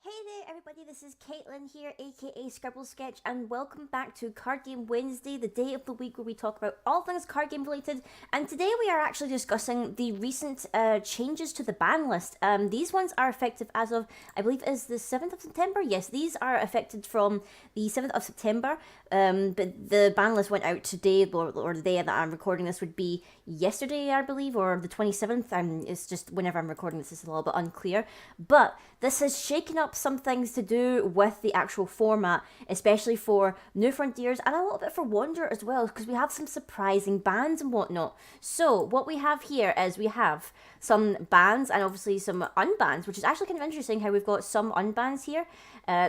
Hey there everybody, this is Caitlin here, aka Scribble Sketch, and welcome back to Card Game Wednesday, the day of the week where we talk about all things card game related. And today we are actually discussing the recent changes to the ban list. These ones are effective as of, I believe it is the 7th of September. Yes, these are affected from the 7th of September, but the ban list went out today, or the day that I'm recording this would be yesterday, I believe, or the 27th. It's just whenever I'm recording this is a little bit unclear. But this has shaken up some things to do with the actual format, especially for New Frontiers and a little bit for Wanderer as well, because we have some surprising bans and whatnot. So what we have here is we have some bans and obviously some unbans, which is actually kind of interesting how we've got some unbans here.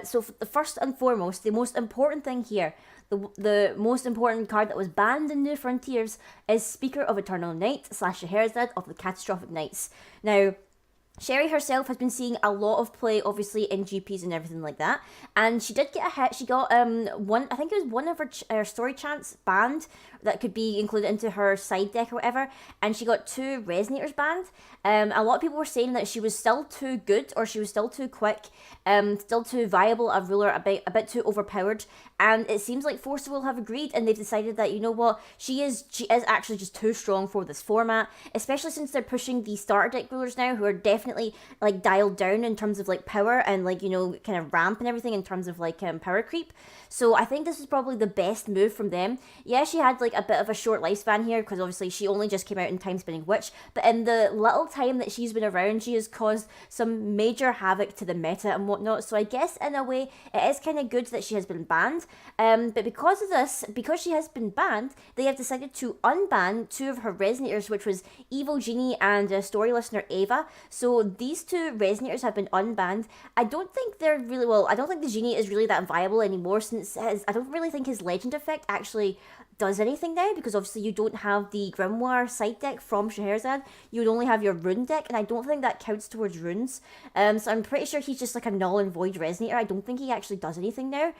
So the first and foremost, the most important thing here, the most important card that was banned in New Frontiers is Speaker of Eternal Night / Scheherazade of the Catastrophic Knights. Now, Sherry herself has been seeing a lot of play, obviously, in GPs and everything like that. And she did get a hit. She got one, I think it was one of her story chants banned that could be included into her side deck or whatever. And she got 2 resonators banned. A lot of people were saying that she was still too good, or she was still too quick, still too viable a ruler, a bit too overpowered. And it seems like Force will have agreed, and they've decided that, you know what, she is actually just too strong for this format, especially since they're pushing the starter deck rulers now, who are definitely like dialed down in terms of like power and like, you know, kind of ramp and everything in terms of like power creep. So I think this is probably the best move from them. Yeah, she had like a bit of a short lifespan here because obviously she only just came out in Time Spinning Witch, but in the little time that she's been around, she has caused some major havoc to the meta and whatnot. So I guess in a way it is kind of good that she has been banned. But because of this, because she has been banned, they have decided to unban 2 of her resonators, which was Evil Genie and Story Listener Ava. So these 2 resonators have been unbanned. I don't think they're really, well, I don't think the Genie is really that viable anymore, since I don't really think his legend effect actually does anything now, because obviously you don't have the Grimoire side deck from Scheherazade. You would only have your rune deck, and I don't think that counts towards runes. So I'm pretty sure he's just like a null and void resonator. I don't think he actually does anything now.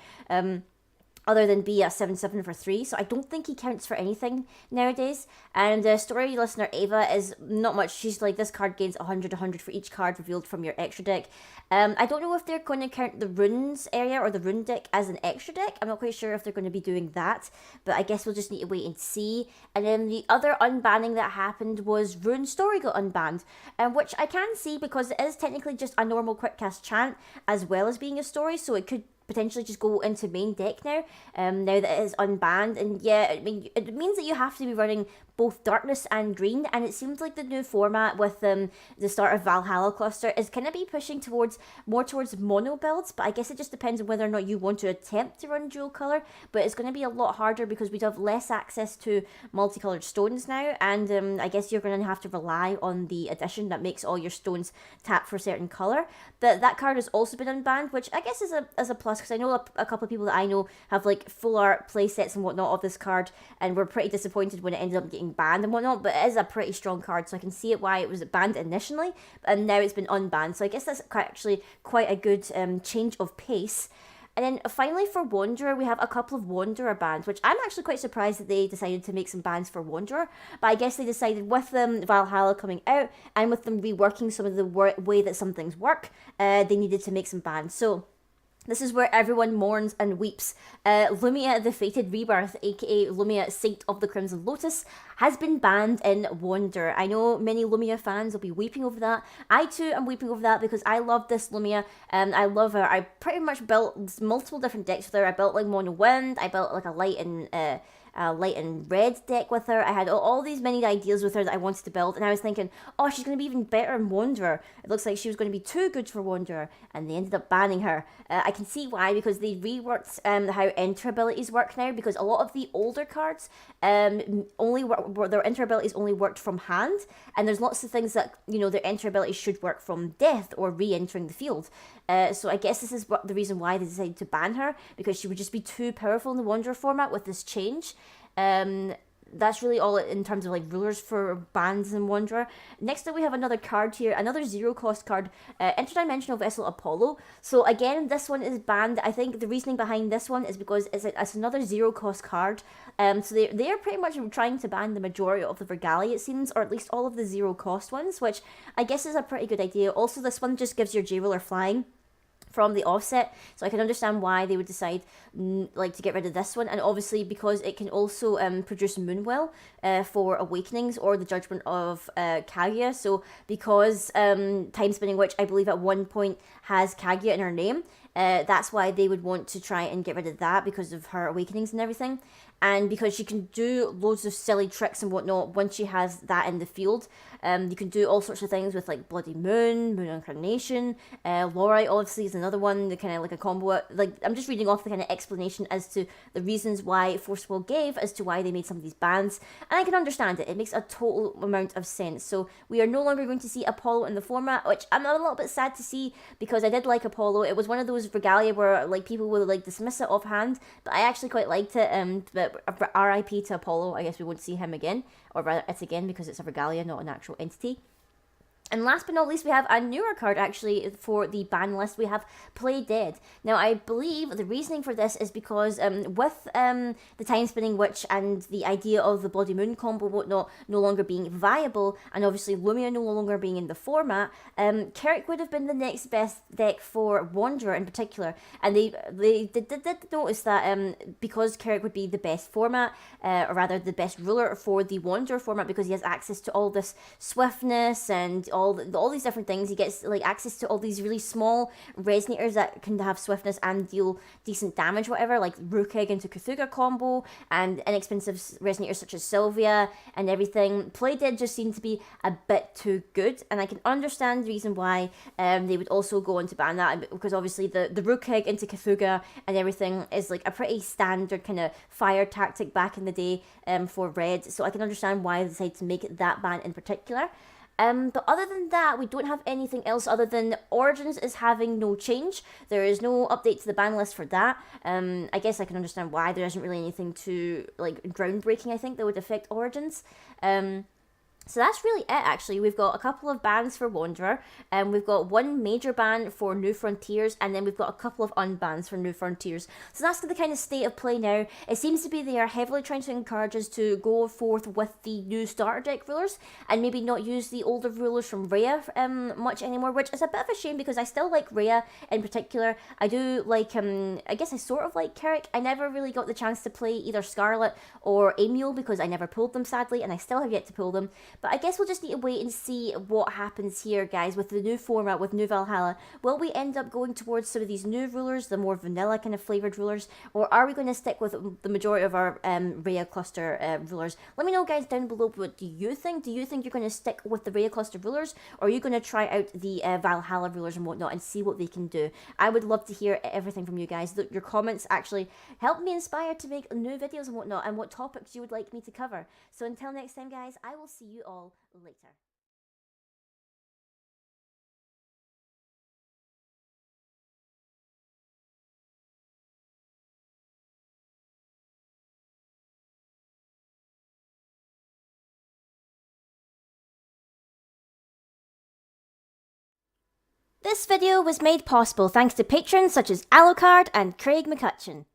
Other than be a 7/7 for 3, so I don't think he counts for anything nowadays. And Story Listener Ava is not much. She's like, this card gains 100 for each card revealed from your extra deck. I don't know if they're going to count the runes area or the rune deck as an extra deck. I'm not quite sure if they're going to be doing that, but I guess we'll just need to wait and see. And then the other unbanning that happened was Rune Story got unbanned, which I can see because it is technically just a normal quick cast chant as well as being a story, so it could potentially just go into main deck now, now that it is unbanned. And yeah, I mean, it means that you have to be running both Darkness and Green, and it seems like the new format with the start of Valhalla cluster is kind of be pushing more towards mono builds, but I guess it just depends on whether or not you want to attempt to run dual color. But it's going to be a lot harder because we'd have less access to multicolored stones now, and I guess you're going to have to rely on the addition that makes all your stones tap for a certain color. But that card has also been unbanned, which I guess is a plus, because I know a couple of people that I know have like full art play sets and whatnot of this card, and were pretty disappointed when it ended up getting banned and whatnot. But it is a pretty strong card, so I can see it why it was banned initially, and now it's been unbanned. So I guess that's actually quite a good change of pace. And then finally for Wanderer, we have a couple of Wanderer bans, which I'm actually quite surprised that they decided to make some bans for Wanderer. But I guess they decided with Valhalla coming out and with them reworking some of the way that some things work, they needed to make some bans. So this is where everyone mourns and weeps. Lumia the Fated Rebirth, aka Lumia Saint of the Crimson Lotus, has been banned in Wanderer. I know many Lumia fans will be weeping over that. I too am weeping over that because I love this Lumia. I love her. I pretty much built multiple different decks with her. I built like Mono Wind. I built like a light and red deck with her. I had all these many ideas with her that I wanted to build, and I was thinking, oh, she's going to be even better in Wanderer. It looks like she was going to be too good for Wanderer, and they ended up banning her. I can see why, because they reworked how enter abilities work now, because a lot of the older cards only their enter abilities only worked from hand, and there's lots of things that, you know, their enter abilities should work from death or re-entering the field. So I guess this is the reason why they decided to ban her, because she would just be too powerful in the Wanderer format with this change. That's really all in terms of like rulers for bans and Wanderer. Next up we have another card here, another 0 cost card, Interdimensional Vessel Apollo. So again, this one is banned. I think the reasoning behind this one is because it's another 0 cost card. So they are pretty much trying to ban the majority of the Vergali, it seems, or at least all of the 0 cost ones, which I guess is a pretty good idea. Also, this one just gives your J-Ruler flying from the offset, so I can understand why they would decide like to get rid of this one. And obviously because it can also produce Moonwell for Awakenings or the Judgment of Kaguya. So because Time Spinning Witch, I believe at one point has Kaguya in her name, that's why they would want to try and get rid of that, because of her awakenings and everything. And because she can do loads of silly tricks and whatnot once she has that in the field. You can do all sorts of things with like Bloody Moon, Moon Incarnation, Lorite obviously is another one, the kind of like a combo. Like, I'm just reading off the kind of explanation as to the reasons why Force Will gave as to why they made some of these bans. And I can understand it, it makes a total amount of sense. So we are no longer going to see Apollo in the format, which I'm a little bit sad to see, because I did like Apollo. It was one of those regalia where like people would like dismiss it offhand, but I actually quite liked it. But RIP to Apollo, I guess we won't see him again, or rather it's again because it's a regalia, not an actual entity. And last but not least, we have a newer card actually for the ban list. We have Play Dead. Now, I believe the reasoning for this is because with the Time Spinning Witch and the idea of the Bloody Moon combo whatnot no longer being viable, and obviously Lumia no longer being in the format, Carrick would have been the next best deck for Wanderer in particular. And they did notice that because Carrick would be the best format, or rather the best ruler for the Wanderer format, because he has access to all this swiftness and all these different things. He gets like access to all these really small resonators that can have swiftness and deal decent damage, whatever, like Rukeg into Cthulhu combo, and inexpensive resonators such as Sylvia and everything. Play Dead just seemed to be a bit too good, and I can understand the reason why they would also go on to ban that, because obviously the Rukeg into Cthulhu and everything is like a pretty standard kind of fire tactic back in the day for Red, so I can understand why they decided to make that ban in particular. But other than that, we don't have anything else other than Origins is having no change. There is no update to the ban list for that. I guess I can understand why. There isn't really anything too like groundbreaking, I think, that would affect Origins. So that's really it, actually. We've got a couple of bans for Wanderer, and we've got one major ban for New Frontiers, and then we've got a couple of unbans for New Frontiers. So that's the kind of state of play now. It seems to be they are heavily trying to encourage us to go forth with the new starter deck rulers, and maybe not use the older rulers from Rhea much anymore, which is a bit of a shame, because I still like Rhea in particular. I do like, I guess I sort of like Carrick. I never really got the chance to play either Scarlet or Amiel, because I never pulled them, sadly, and I still have yet to pull them. But I guess we'll just need to wait and see what happens here, guys, with the new format, with New Valhalla. Will we end up going towards some of these new rulers, the more vanilla kind of flavoured rulers, or are we going to stick with the majority of our Rhea cluster rulers? Let me know, guys, down below. What do you think? Do you think you're going to stick with the Rhea cluster rulers, or are you going to try out the Valhalla rulers and whatnot and see what they can do? I would love to hear everything from you guys. Your comments actually help me inspire to make new videos and whatnot, and what topics you would like me to cover. So until next time, guys, I will see you all later. This video was made possible thanks to patrons such as Alucard and Craig McCutcheon.